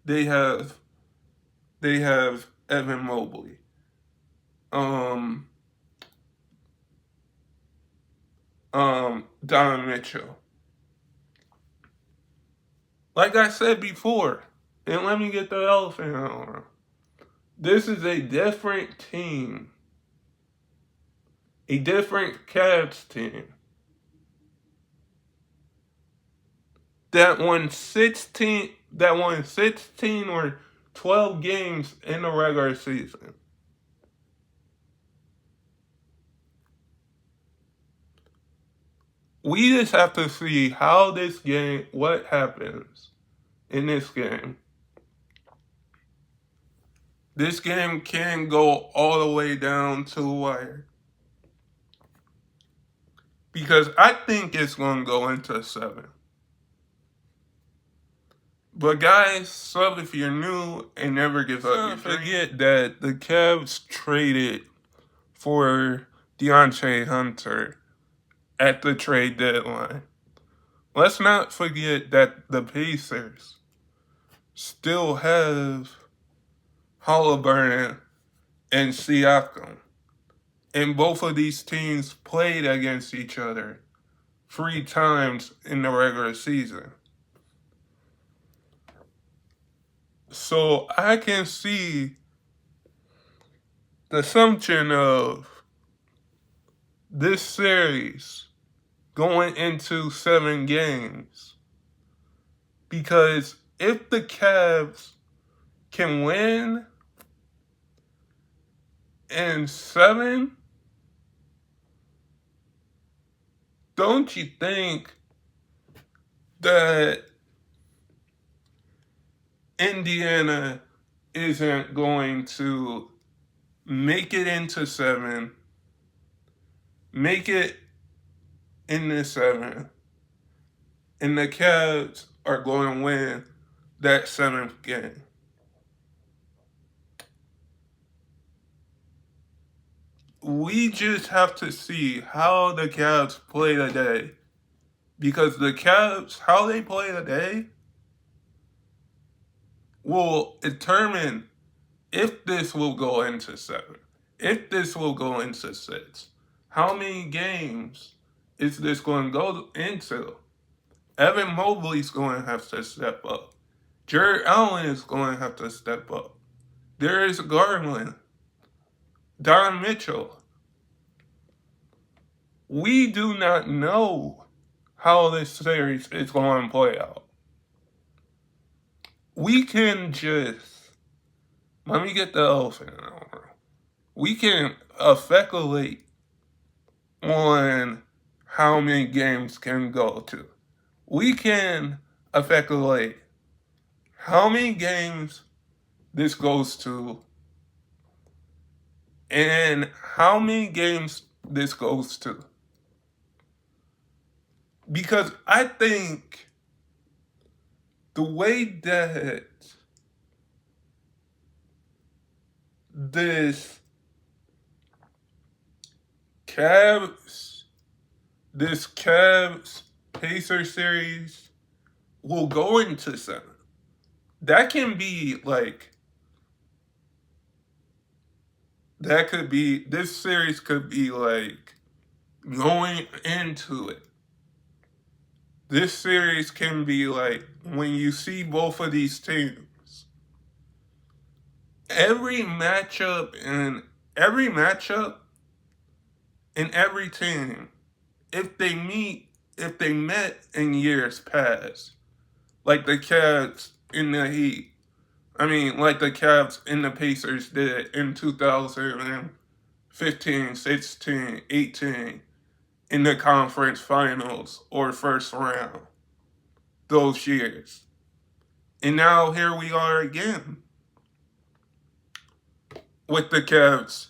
they have Evan Mobley. Um, Don Mitchell. Like I said before, and let me get the elephant out of the room. This is a different team. A different Cavs team. That won 16 or 12 games in the regular season. We just have to see what happens in this game. This game can go all the way down to the wire. Because I think it's going to go into 7. But guys, sub if you're new and never give up. Don't forget that the Cavs traded for DeAndre Hunter at the trade deadline. Let's not forget that the Pacers still have Halliburton and Siakam. And both of these teams played against each other 3 times in the regular season. So I can see the assumption of this series going into 7 games. Because if the Cavs can win in 7, don't you think that Indiana isn't going to make it into 7, make it into 7, and the Cavs are going to win that 7th game? We just have to see how the Cavs play today. Because the Cavs, how they play today, will determine if this will go into 7, if this will go into 6. How many games is this going to go into? Evan Mobley's going to have to step up. Jared Allen is going to have to step up. Darius Garland, Don Mitchell. We do not know how this series is going to play out. We can just, let me get the elephant out. We can speculate on how many games can go to. We can speculate how many games this goes to and how many games this goes to. Because I think the way that this Cavs Pacer series will go into 7. That can be this series could be going into it. This series can be when you see both of these teams. Every matchup in every team, if they met in years past, like the Cavs in the Heat, like the Cavs and the Pacers did in 2015, 16, 18, in the conference finals or first round, those years. And now here we are again with the Cavs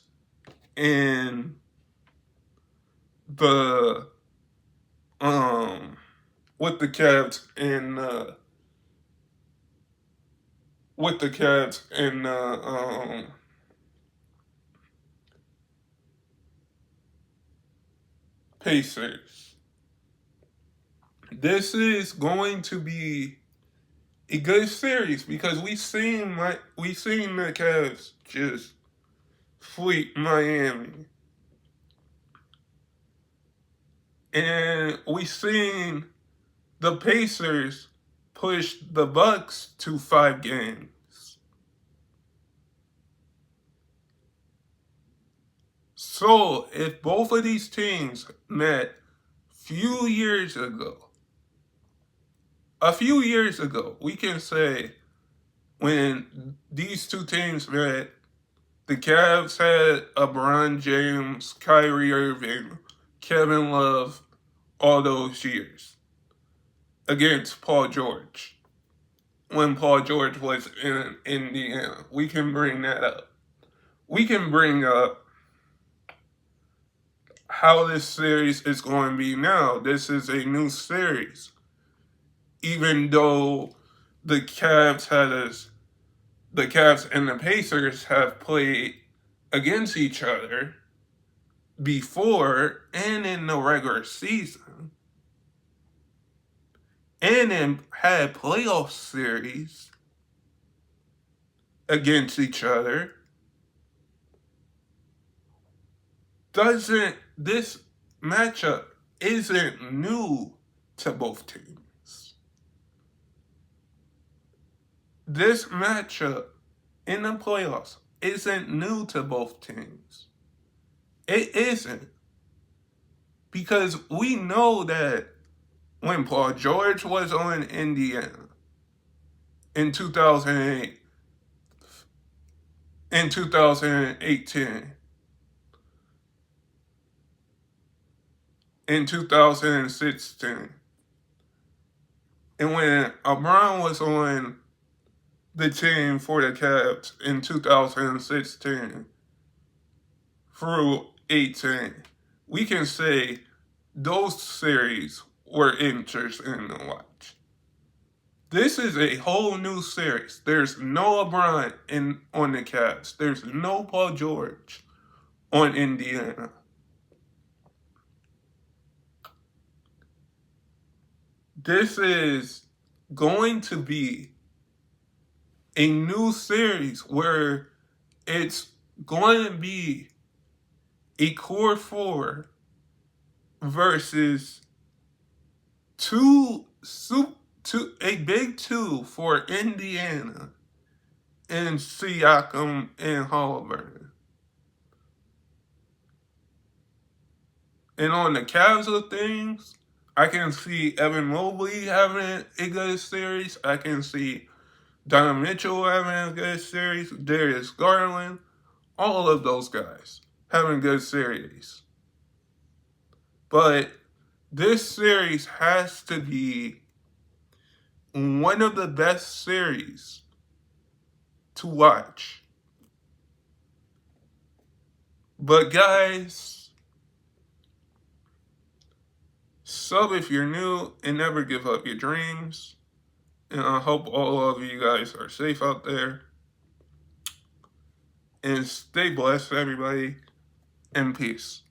and with the Cavs and Pacers. This is going to be a good series because we seen the Cavs just sweep Miami, and we seen the Pacers push the Bucks to 5 games. So if both of these teams met a few years ago, we can say when these two teams met, the Cavs had LeBron James, Kyrie Irving, Kevin Love, all those years against Paul George. When Paul George was in Indiana, we can bring that up. We can bring up how this series is going to be now. This is a new series. Even though the Cavs and the Pacers have played against each other before and in the regular season, and then had playoff series against each other, this matchup isn't new to both teams. This matchup in the playoffs isn't new to both teams. It isn't. Because we know that when Paul George was on Indiana in 2008, in 2018, in 2016, and when LeBron was on the team for the Cavs in 2016 through 18, we can say those series were interesting to watch. This is a whole new series. There's no LeBron on the Cavs. There's no Paul George on Indiana. This is going to be a new series where it's going to be a core four versus a big two for Indiana and Siakam and Halliburton. And on the Cavs of things, I can see Evan Mobley having a good series. I can see Donovan Mitchell having a good series. Darius Garland, all of those guys having good series. But this series has to be one of the best series to watch. But guys, sub if you're new and never give up your dreams. And I hope all of you guys are safe out there. And stay blessed, everybody. And peace.